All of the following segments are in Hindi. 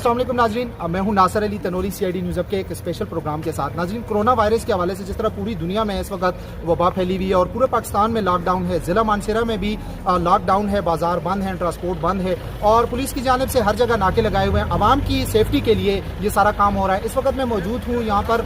अस्सलाम वालेकुम नाजरीन, मैं हूं नासिर अली तनोरी CID न्यूज़ के एक स्पेशल प्रोग्राम के साथ। नाजरीन, कोरोना वायरस के हवाले से जिस तरह पूरी दुनिया में इस वक्त वबा फैली हुई है और पूरे पाकिस्तान में लॉकडाउन है, ज़िला मानसेरा में भी लॉकडाउन है, बाजार बंद है, ट्रांसपोर्ट बंद है और पुलिस की जानिब से हर जगह नाके लगाए हुए हैं। आवाम की सेफ्टी के लिए ये सारा काम हो रहा है। इस वक्त मैं मौजूद हूँ यहाँ पर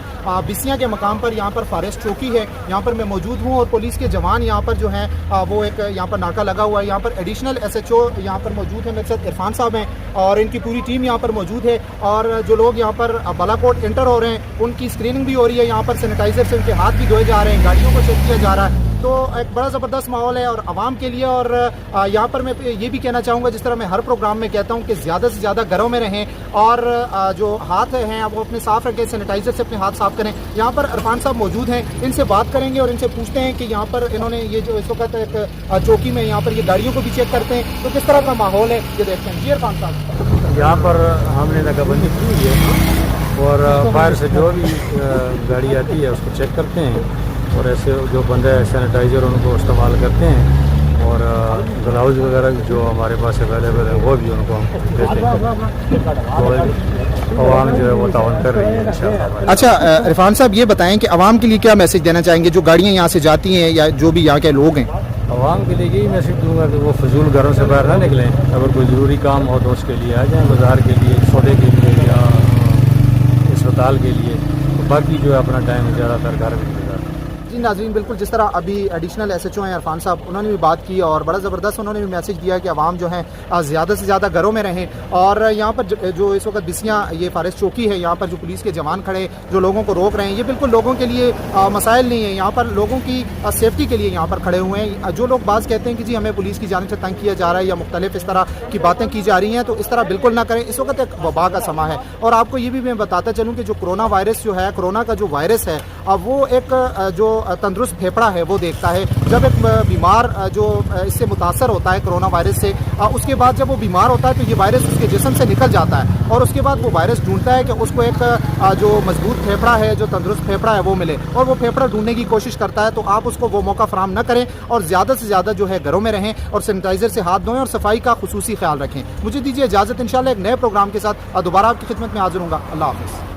बिसियाँ के मकाम पर, यहाँ पर फॉरेस्ट चौकी है, यहाँ पर मैं मौजूद हूँ और पुलिस के जवान यहाँ पर जो हैं वो एक यहाँ पर नाका लगा हुआ है। यहाँ पर एडिशनल SHO यहाँ पर मौजूद है, मेरे साथ इरफान साहब हैं और इनकी पूरी टीम यहाँ पर मौजूद है। और जो लोग यहाँ पर बालाकोट इंटर हो रहे हैं उनकी स्क्रीनिंग भी हो रही है, यहाँ पर सैनिटाइजर से उनके हाथ भी धोए जा रहे हैं, गाड़ियों को चेक किया जा रहा है। तो एक बड़ा ज़बरदस्त माहौल है और आवाम के लिए। और यहाँ पर मैं ये भी कहना चाहूँगा, जिस तरह मैं हर प्रोग्राम में कहता हूँ कि ज़्यादा से ज़्यादा घरों में रहें और जो हाथ हैं वो अपने साफ़ रखें, सैनिटाइजर से अपने हाथ साफ़ करें। यहाँ पर इरफान साहब मौजूद हैं, इनसे बात करेंगे और इनसे पूछते हैं कि यहाँ पर इन्होंने ये जो इस वक्त एक चौकी में यहाँ पर ये गाड़ियों को भी चेक करते हैं, तो किस तरह का माहौल है ये देखते हैं। जी इरफान साहब, यहाँ पर हमने नाकाबंदी की है और बाहर से जो भी गाड़ी आती है उसको चेक करते हैं और ऐसे जो बंदे सैनिटाइज़र उनको इस्तेमाल करते हैं और ग्लव्स वगैरह जो हमारे पास अवेलेबल है वो भी उनको हम देते हैं। तो आवाम जो है वो तावन कर रही है इंशाअल्लाह। अच्छा इरफान साहब, ये बताएं कि आवाम के लिए क्या मैसेज देना चाहेंगे जो गाड़ियाँ यहाँ से जाती हैं या जो भी यहाँ के लोग हैं? आवाम के लिए यही मैसेज दूंगा कि वो फजूल घरों से बाहर ना निकलें। अगर कोई ज़रूरी काम हो तो उसके लिए आ जाएँ, बाज़ार के लिए, सौदे के लिए या अस्पताल के लिए। तो बाकी जो है अपना टाइम ज़्यादातर घर में गुजारें। जी नाज़रीन, बिल्कुल जिस तरह अभी एडिशनल SHO हैं इरफान साहब, उन्होंने भी बात की और बड़ा ज़बरदस्त उन्होंने भी मैसेज दिया कि आवाम जो है ज़्यादा से ज़्यादा घरों में रहें। और यहाँ पर जो इस वक्त बिसियाँ ये फॉरेस्ट चौकी है, यहाँ पर जो पुलिस के जवान खड़े जो लोगों को रोक रहे हैं, ये बिल्कुल लोगों के लिए मसाइल नहीं है, यहाँ पर लोगों की सेफ्टी के लिए यहाँ पर खड़े हुए हैं। जो लोग बात कहते हैं कि जी हमें पुलिस की जानिब से तंग किया जा रहा है या मुख्तलिफ इस तरह की बातें की जा रही हैं, तो इस तरह बिल्कुल ना करें। इस वक्त एक वबा का समा है और आपको ये भी मैं बताता चलूँ कि जो कोरोना वायरस जो है, कोरोना का जो वायरस है वो एक जो तंदुरुस्त फेफड़ा है वो देखता है। जब एक बीमार जो इससे मुतासर होता है कोरोना वायरस से, उसके बाद जब वो बीमार होता है तो ये वायरस उसके जिस्म से निकल जाता है और उसके बाद वो वायरस ढूंढता है कि उसको एक जो मजबूत फेफड़ा है, जो तंदुरुस्त फेफड़ा है वो मिले और वो फेफड़ा ढूंढने की कोशिश करता है। तो आप उसको वो मौका फराहम न करें और ज़्यादा से ज़्यादा जो है घरों में रहें और सैनिटाइजर से हाथ धोएं और सफाई का खुसूसी ख्याल रखें। मुझे दीजिए इजाज़त, इंशाल्लाह एक नए प्रोग्राम के साथ दोबारा आपकी खिदमत में हाजिर होऊंगा। अल्लाह हाफ़िज़।